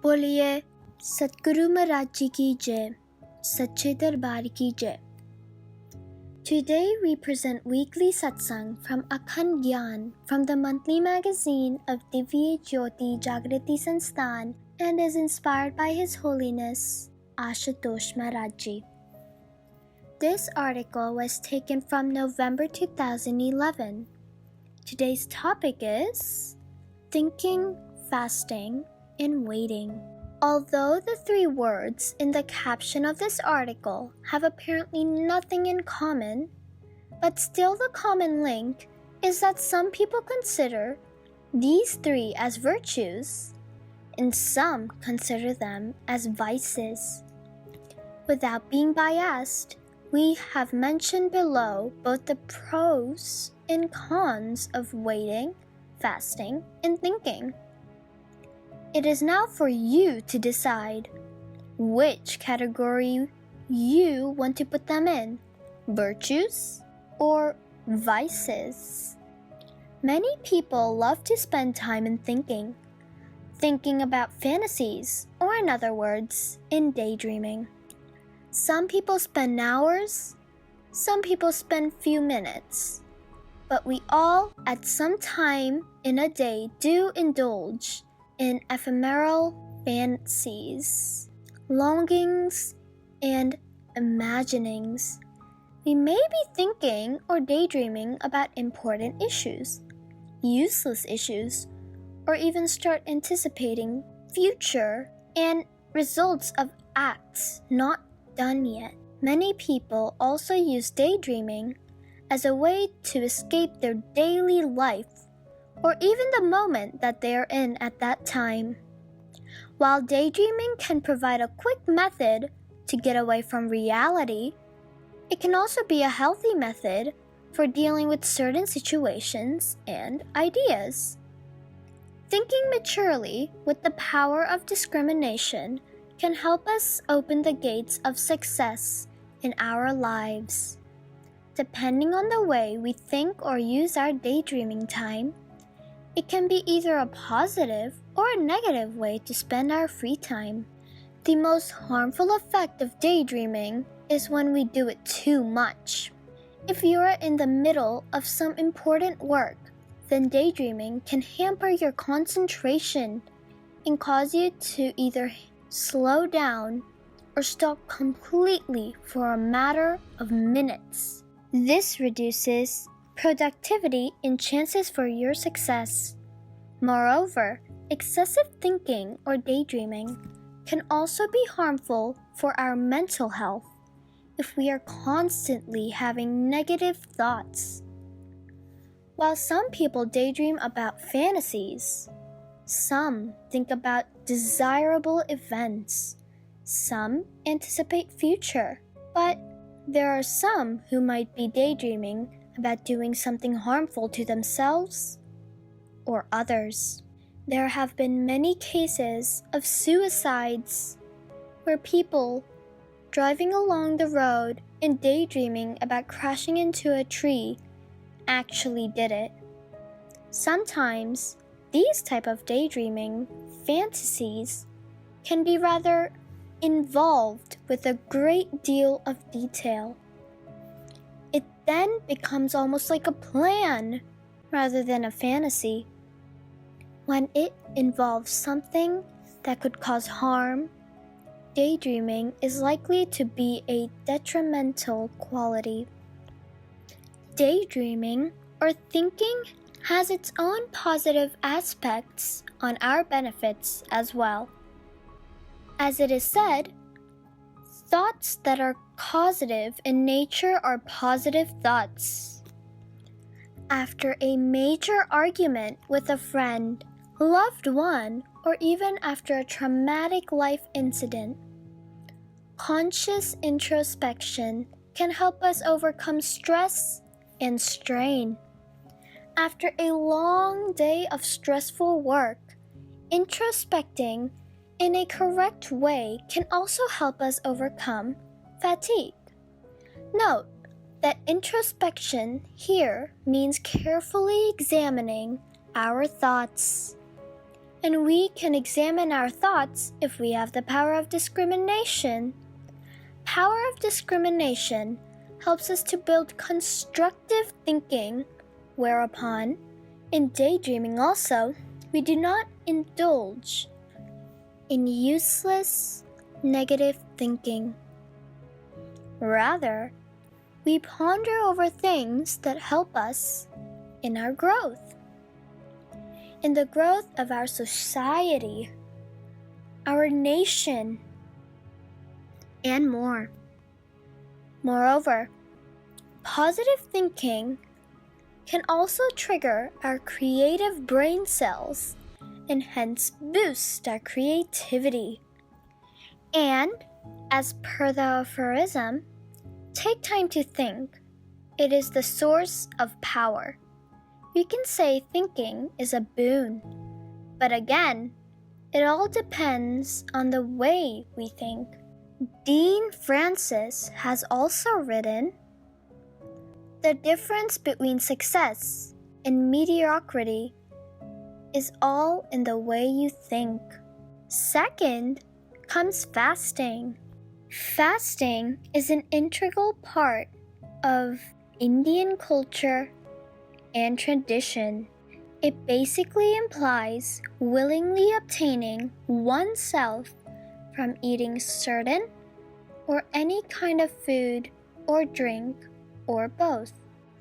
बोलिए सतगुरु महाराज जी की जय, सच्चे दरबार की जय. Today we present weekly Satsang from Akhand Gyan from the monthly magazine of DJJS Jagrati Sansthan and is inspired by His Holiness Ashutosh Maharaj ji. This article was taken from November 2011. Today's topic is thinking, fasting, and waiting. Although the three words in the caption of this article have apparently nothing in common, but still the common link is that some people consider these three as virtues, and some consider them as vices. Without being biased, we have mentioned below both the pros and cons of waiting, fasting, and thinking. It is now for you to decide which category you want to put them in, virtues or vices. Many people love to spend time in thinking about fantasies, or in other words, in daydreaming. Some people spend hours, some people spend few minutes, but we all at some time in a day do indulge in ephemeral fancies, longings, and imaginings. We may be thinking or daydreaming about important issues, useless issues, or even start anticipating future and results of acts not done yet. Many people also use daydreaming as a way to escape their daily life or even the moment that they are in at that time. While daydreaming can provide a quick method to get away from reality, it can also be a healthy method for dealing with certain situations and ideas. Thinking maturely with the power of discrimination can help us open the gates of success in our lives. Depending on the way we think or use our daydreaming time, it can be either a positive or a negative way to spend our free time. The most harmful effect of daydreaming is when we do it too much. If you are in the middle of some important work, then daydreaming can hamper your concentration and cause you to either slow down or stop completely for a matter of minutes. This reduces productivity and chances for your success. Moreover, excessive thinking or daydreaming can also be harmful for our mental health if we are constantly having negative thoughts. While some people daydream about fantasies, some think about desirable events, some anticipate future, but there are some who might be daydreaming about doing something harmful to themselves or others. There have been many cases of suicides where people driving along the road and daydreaming about crashing into a tree actually did it. Sometimes these type of daydreaming fantasies can be rather involved with a great deal of detail. It then becomes almost like a plan rather than a fantasy. When it involves something that could cause harm, daydreaming is likely to be a detrimental quality. Daydreaming or thinking has its own positive aspects on our benefits as well. As it is said, thoughts that are causative in nature are positive thoughts. After a major argument with a friend, loved one, or even after a traumatic life incident, conscious introspection can help us overcome stress and strain. After a long day of stressful work, introspecting in a correct way can also help us overcome fatigue. Note that introspection here means carefully examining our thoughts. and we can examine our thoughts if we have the power of discrimination. Power of discrimination helps us to build constructive thinking, whereupon, in daydreaming also, we do not indulge in useless, negative thinking. Rather, we ponder over things that help us in our growth, in the growth of our society, our nation, and more. Moreover, positive thinking can also trigger our creative brain cells and hence boost our creativity. And, as per the aphorism, take time to think. It is the source of power. We can say thinking is a boon, but again, it all depends on the way we think. Dean Francis has also written, "The difference between success and mediocrity is all in the way you think." Second comes fasting. Fasting is an integral part of Indian culture and tradition. It basically implies willingly obtaining oneself from eating certain or any kind of food or drink or both.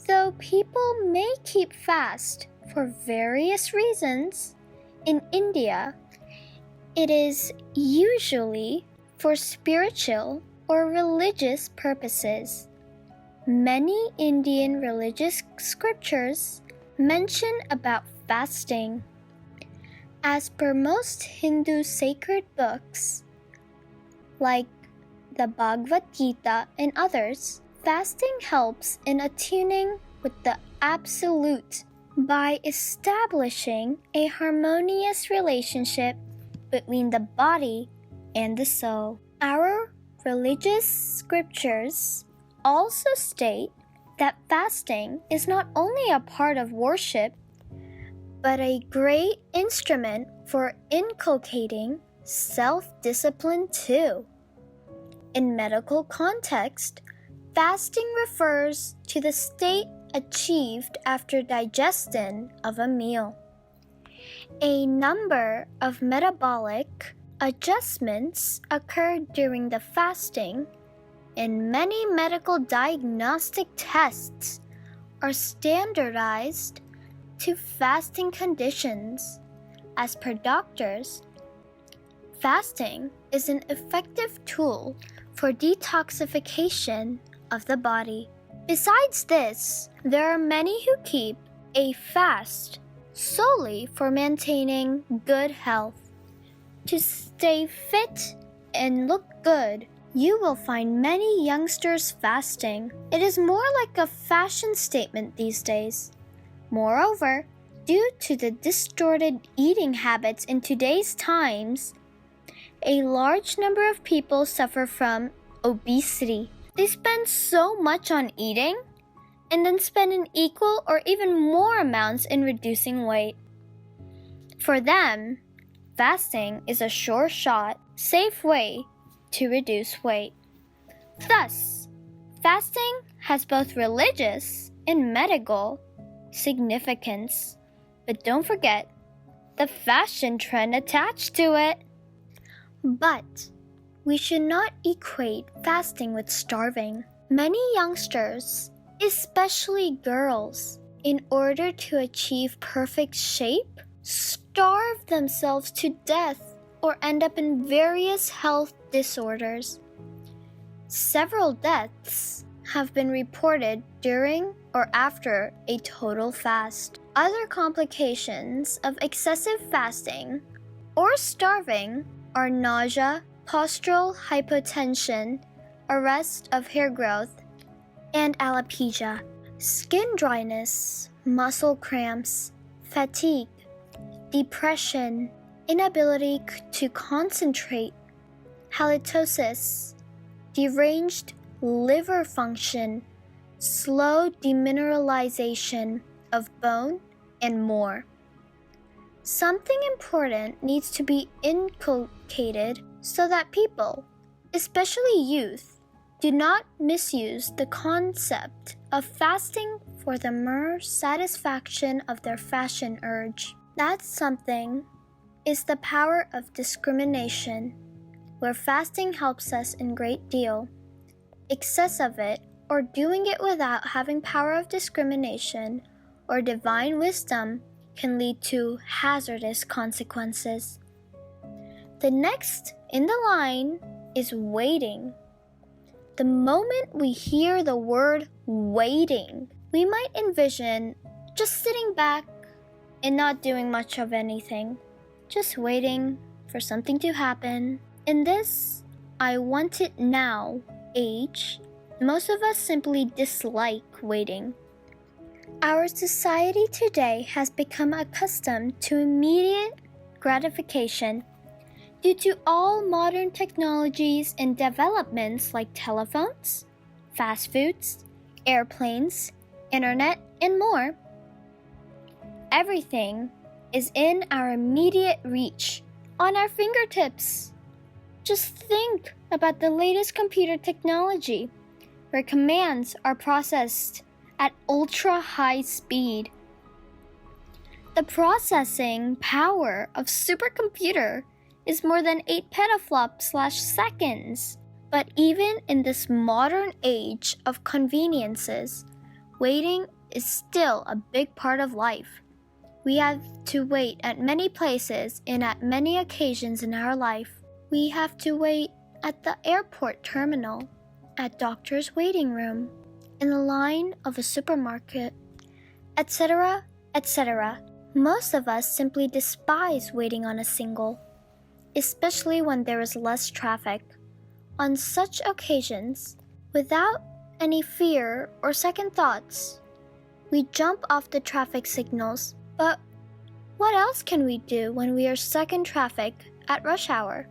Though people may keep fast for various reasons, in India, it is usually for spiritual or religious purposes. Many Indian religious scriptures mention about fasting. As per most Hindu sacred books, like the Bhagavad Gita and others, fasting helps in attuning with the Absolute by establishing a harmonious relationship between the body and the soul. Our religious scriptures also state that fasting is not only a part of worship, but a great instrument for inculcating self-discipline too. In medical context, fasting refers to the state achieved after digestion of a meal. A number of metabolic adjustments occur during the fasting, and many medical diagnostic tests are standardized to fasting conditions. As per doctors, fasting is an effective tool for detoxification of the body. Besides this, there are many who keep a fast solely for maintaining good health. To stay fit and look good, you will find many youngsters fasting. It is more like a fashion statement these days. Moreover, due to the distorted eating habits in today's times, a large number of people suffer from obesity. They spend so much on eating and then spend an equal or even more amounts in reducing weight. For them, fasting is a sure shot, safe way to reduce weight. Thus, fasting has both religious and medical significance. But don't forget the fashion trend attached to it. But we should not equate fasting with starving. Many youngsters, especially girls, in order to achieve perfect shape, starve themselves to death or end up in various health disorders. Several deaths have been reported during or after a total fast. Other complications of excessive fasting or starving are nausea, postural hypotension, arrest of hair growth, and alopecia, skin dryness, muscle cramps, fatigue, depression, inability to concentrate, halitosis, deranged liver function, slow demineralization of bone, and more. Something important needs to be inculcated so that people, especially youth, do not misuse the concept of fasting for the mere satisfaction of their fashion urge. That something is the power of discrimination, where fasting helps us a great deal. Excess of it, or doing it without having power of discrimination or divine wisdom, can lead to hazardous consequences. The next in the line is waiting. The moment we hear the word waiting, we might envision just sitting back and not doing much of anything, just waiting for something to happen. In this I want it now age, most of us simply dislike waiting. Our society today has become accustomed to immediate gratification due to all modern technologies and developments like telephones, fast foods, airplanes, internet, and more. Everything is in our immediate reach, on our fingertips. Just think about the latest computer technology, where commands are processed at ultra-high speed. The processing power of supercomputer is more than 8 petaflops/seconds. But even in this modern age of conveniences, waiting is still a big part of life. We have to wait at many places and at many occasions in our life. We have to wait at the airport terminal, at doctor's waiting room, in the line of a supermarket, etc., etc. Most of us simply despise waiting on a single, especially when there is less traffic. On such occasions, without any fear or second thoughts, we jump off the traffic signals. But what else can we do when we are stuck in traffic at rush hour?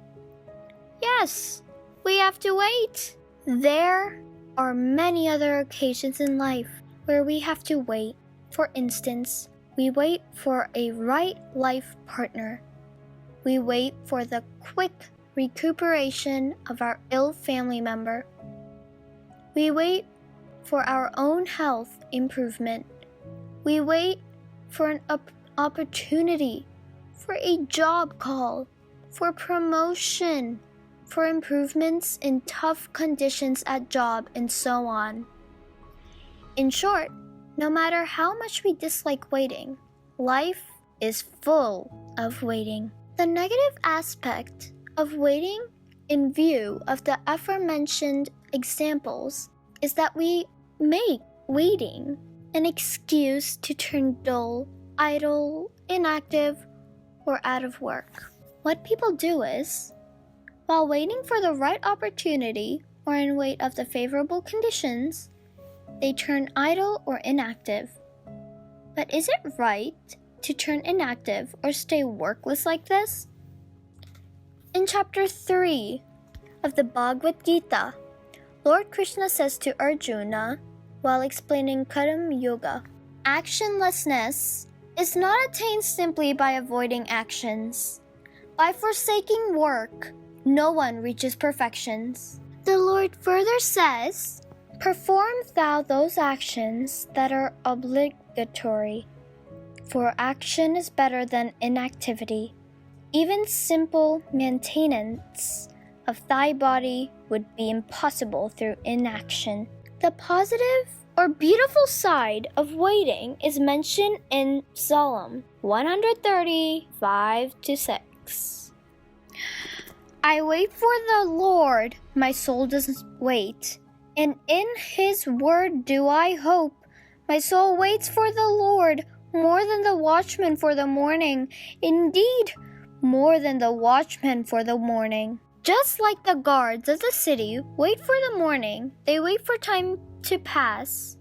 Yes, we have to wait. There are many other occasions in life where we have to wait. For instance, we wait for a right life partner. We wait for the quick recuperation of our ill family member. We wait for our own health improvement. We wait for an opportunity, for a job call, for promotion, for improvements in tough conditions at job, and so on. In short, no matter how much we dislike waiting, life is full of waiting. The negative aspect of waiting in view of the aforementioned examples is that we make waiting an excuse to turn dull, idle, inactive, or out of work. What people do is, while waiting for the right opportunity or in wait of the favorable conditions, they turn idle or inactive. But is it right to turn inactive or stay workless like this? In chapter 3 of the Bhagavad Gita, Lord Krishna says to Arjuna, while explaining Karma Yoga, actionlessness is not attained simply by avoiding actions. By forsaking work, no one reaches perfections. The Lord further says, perform thou those actions that are obligatory, for action is better than inactivity. Even simple maintenance of thy body would be impossible through inaction. The positive or beautiful side of waiting is mentioned in Psalm 130:5-6. I wait for the Lord, my soul does wait, and in his word do I hope. My soul waits for the Lord more than the watchman for the morning, indeed, more than the watchman for the morning. Just like the guards of the city wait for the morning, they wait for time to pass.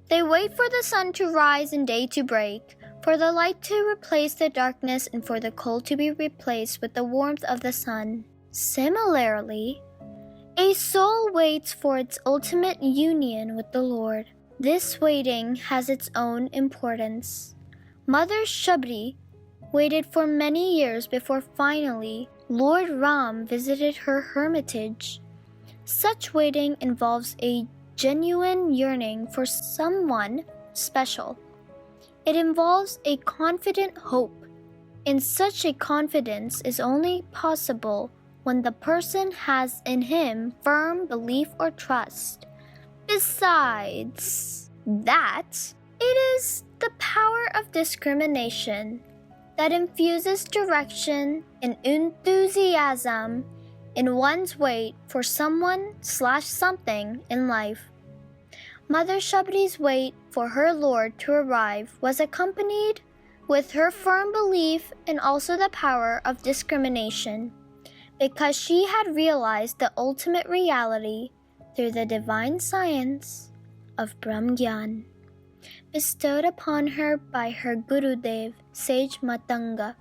They wait for the sun to rise and day to break, for the light to replace the darkness and for the cold to be replaced with the warmth of the sun. Similarly, a soul waits for its ultimate union with the Lord. This waiting has its own importance. Mother Shabri waited for many years before finally Lord Ram visited her hermitage. Such waiting involves a genuine yearning for someone special. It involves a confident hope, and such a confidence is only possible when the person has in him firm belief or trust. Besides that, it is the power of discrimination that infuses direction and enthusiasm in one's wait for someone/something in life. Mother Shabri's wait for her Lord to arrive was accompanied with her firm belief and also the power of discrimination, because she had realized the ultimate reality through the divine science of Brahm Gyan, bestowed upon her by her Gurudev, sage Matanga.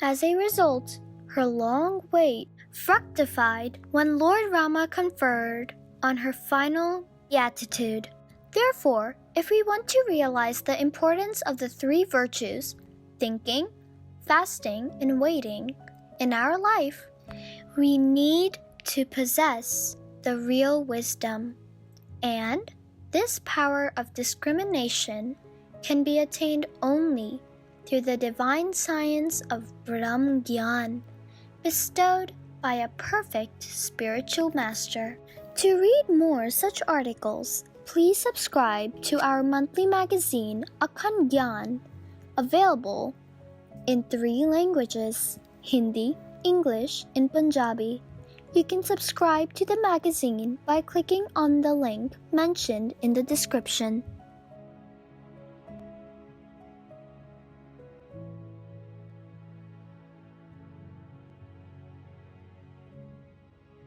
As a result, her long wait fructified when Lord Rama conferred on her final beatitude. Therefore, if we want to realize the importance of the three virtues, thinking, fasting, and waiting, in our life, we need to possess the real wisdom. And this power of discrimination can be attained only through the divine science of Brahm Gyan, bestowed by a perfect spiritual master. To read more such articles, please subscribe to our monthly magazine, Akhand Gyan, available in 3 languages, Hindi, English, and Punjabi. You can subscribe to the magazine by clicking on the link mentioned in the description.